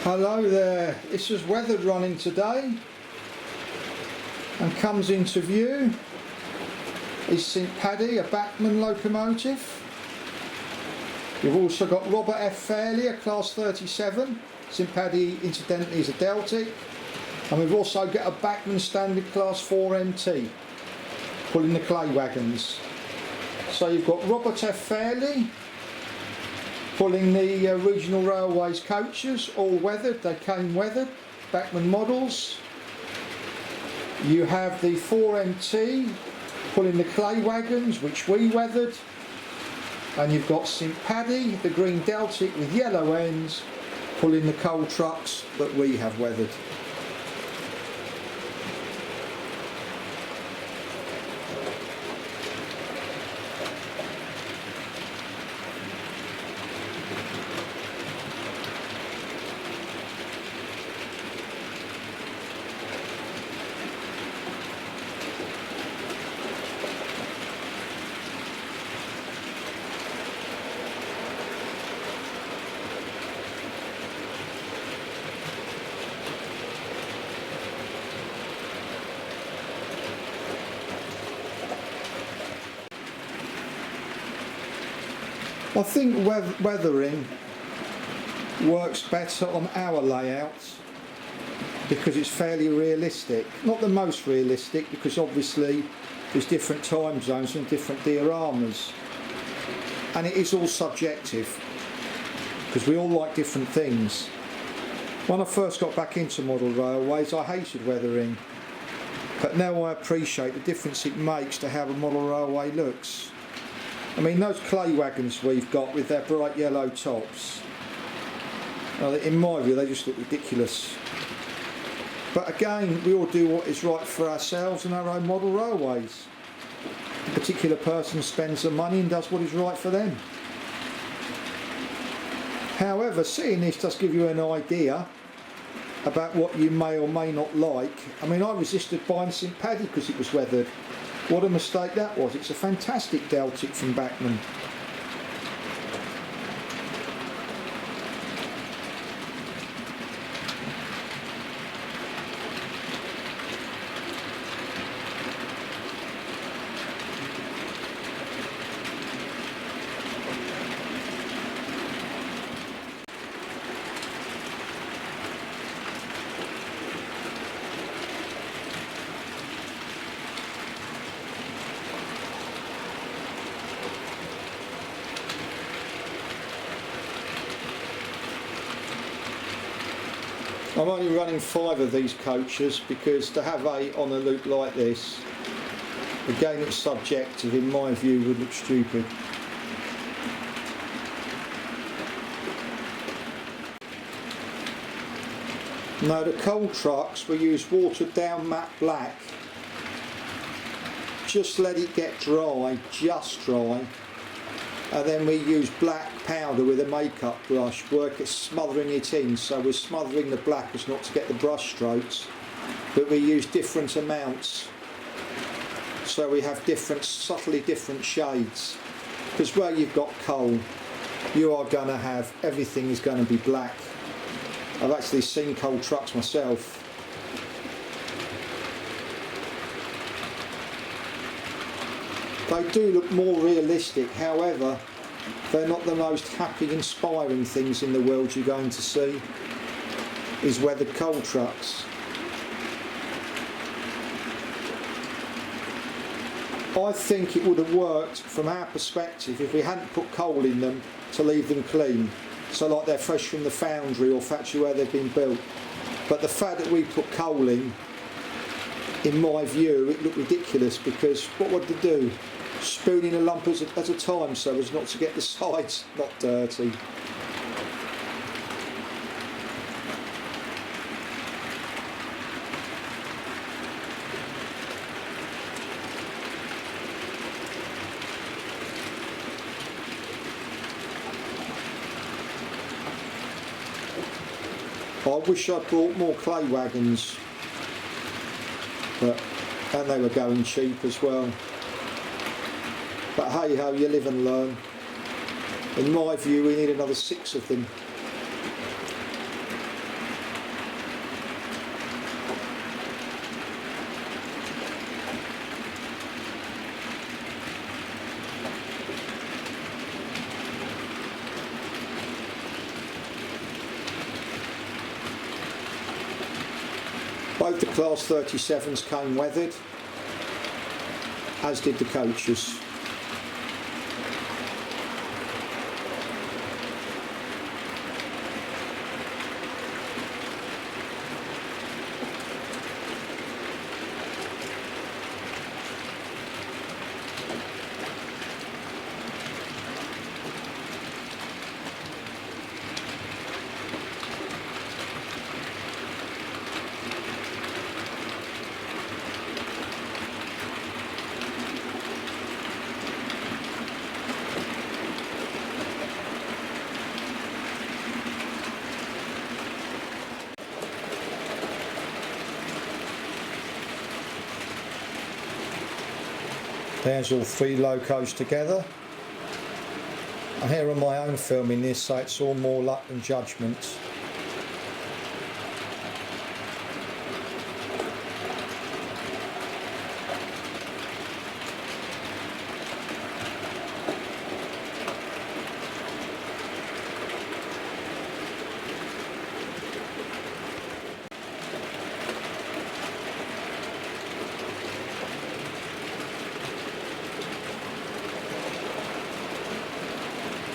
Hello there, this is weathered running today, and comes into view is St Paddy, a Bachmann locomotive. We've also got Robert F Fairlie, a class 37. St Paddy incidentally is a Deltic, and we've also got a Bachmann standard class 4 MT pulling the clay wagons. So you've got Robert F Fairlie pulling the regional railways coaches, all weathered. They came weathered, Bachmann models. You have the 4MT pulling the clay wagons, which we weathered. And you've got St Paddy, the green Deltic with yellow ends, pulling the coal trucks that we have weathered. I think weathering works better on our layouts because it's fairly realistic. Not the most realistic, because obviously there's different time zones and different dioramas, and it is all subjective because we all like different things. When I first got back into model railways, I hated weathering, but now I appreciate the difference it makes to how a model railway looks. I mean, those clay wagons we've got with their bright yellow tops, in my view, they just look ridiculous. But again, we all do what is right for ourselves and our own model railways. A particular person spends the money and does what is right for them. However, seeing this does give you an idea about what you may or may not like. I mean, I resisted buying St Paddy because it was weathered. What a mistake that was. It's a fantastic Deltic from Bachmann. I'm only running 5 of these coaches because to have 8 on a loop like this, again it's subjective, in my view would look stupid. Now the coal trucks, we use watered down matte black. Just let it get dry, just dry. And then we use black powder with a makeup brush, work at smothering it in, so we're smothering the black as not to get the brush strokes, but we use different amounts, so we have different, subtly different shades, because where you've got coal, you are going to have, everything is going to be black. I've actually seen coal trucks myself. They do look more realistic, however, they're not the most happy, inspiring things in the world you're going to see, is weathered coal trucks. I think it would have worked from our perspective if we hadn't put coal in them to leave them clean, so like they're fresh from the foundry or factory where they've been built. But the fact that we put coal in my view, it looked ridiculous, because what would they do? Spoon in a lump at a time so as not to get the sides not dirty. I wish I'd brought more clay wagons, and they were going cheap as well. But hey ho, you live and learn. In my view, we need another 6 of them. Both the Class 37s came weathered, as did the coaches. There's all three locos together. And here on my own filming this, so it's all more luck than judgment.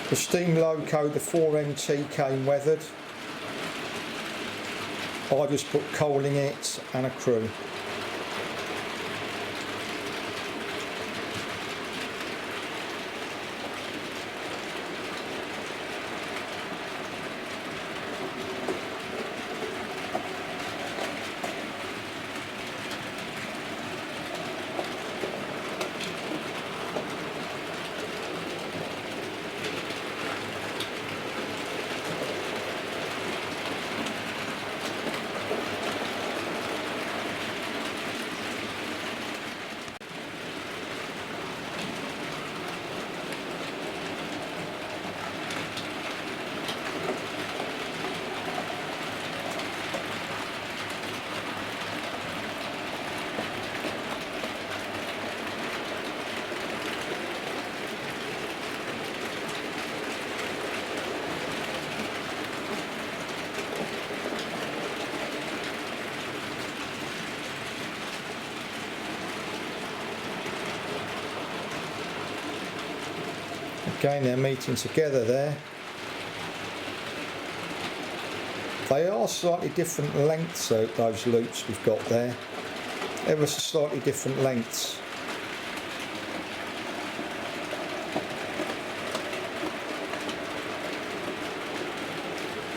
The steam loco, the 4MT, came weathered. I just put coal in it and a crew. Again, they're meeting together there. They are slightly different lengths, those loops we've got there. Ever so slightly different lengths.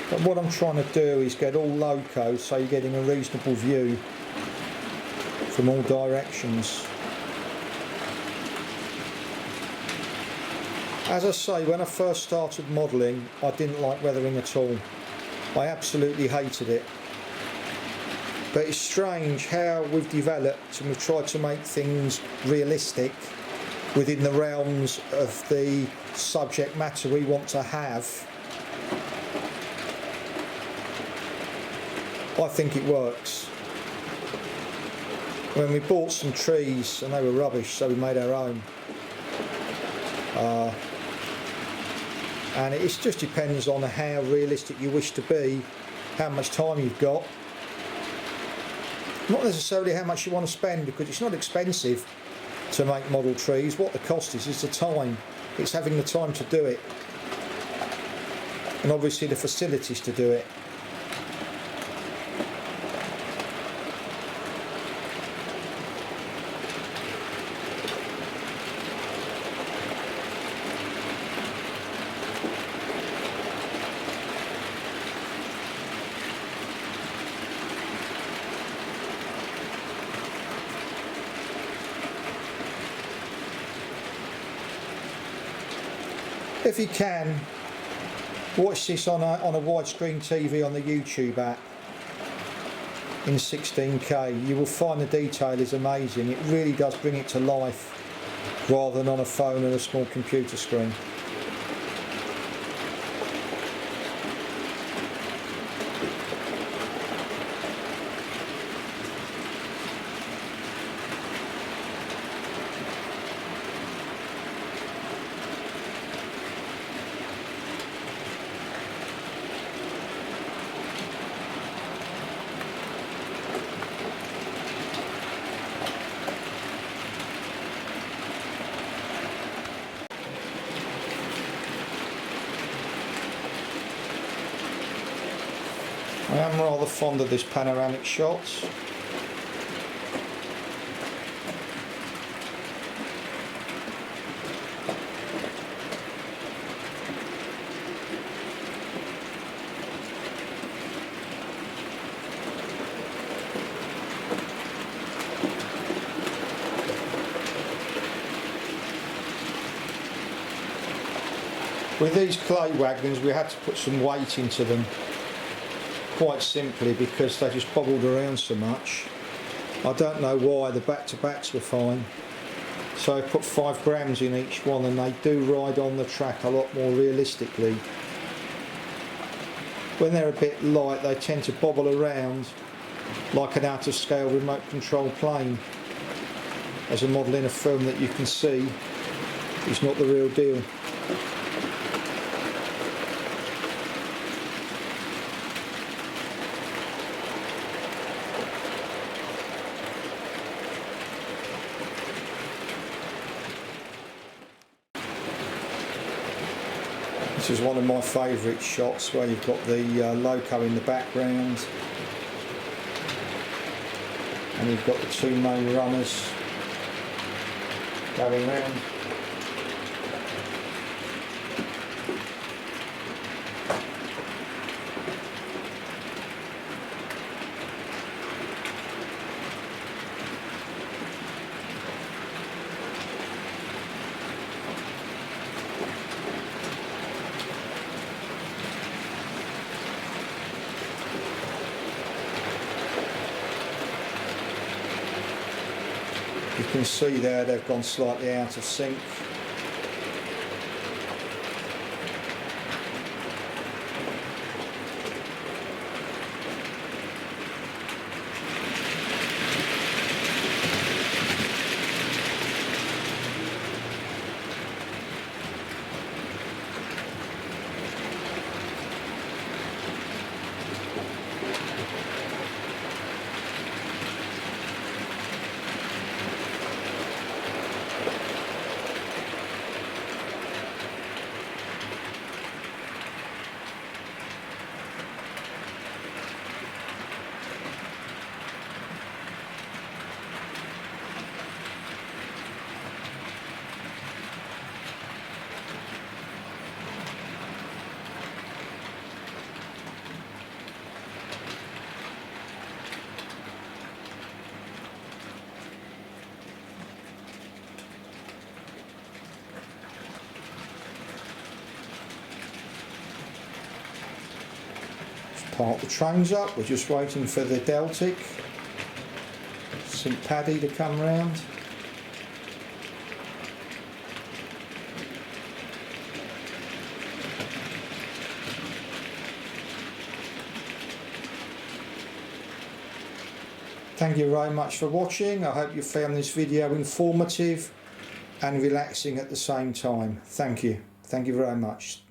But what I'm trying to do is get all locos so you're getting a reasonable view from all directions. As I say, when I first started modelling, I didn't like weathering at all. I absolutely hated it. But it's strange how we've developed and we've tried to make things realistic within the realms of the subject matter we want to have. I think it works. When we bought some trees and they were rubbish, so we made our own. And it just depends on how realistic you wish to be, how much time you've got. Not necessarily how much you want to spend, because it's not expensive to make model trees. What the cost is the time. It's having the time to do it. And obviously the facilities to do it. If you can, watch this on a widescreen TV on the YouTube app in 16K. You will find the detail is amazing. It really does bring it to life rather than on a phone and a small computer screen. I am rather fond of this panoramic shot. With these clay wagons we had to put some weight into them, quite simply because they just bobbled around so much. I don't know why, the back-to-backs were fine. So I put 5 grams in each one, and they do ride on the track a lot more realistically. When they're a bit light they tend to bobble around like an out-of-scale remote control plane. As a model in a film that you can see is not the real deal. This is one of my favourite shots, where you've got the loco in the background and you've got the 2 main runners going round. You can see there they've gone slightly out of sync. Park the trains up, we're just waiting for the Deltic St Paddy to come round. Thank you very much for watching. I hope you found this video informative and relaxing at the same time. Thank you very much.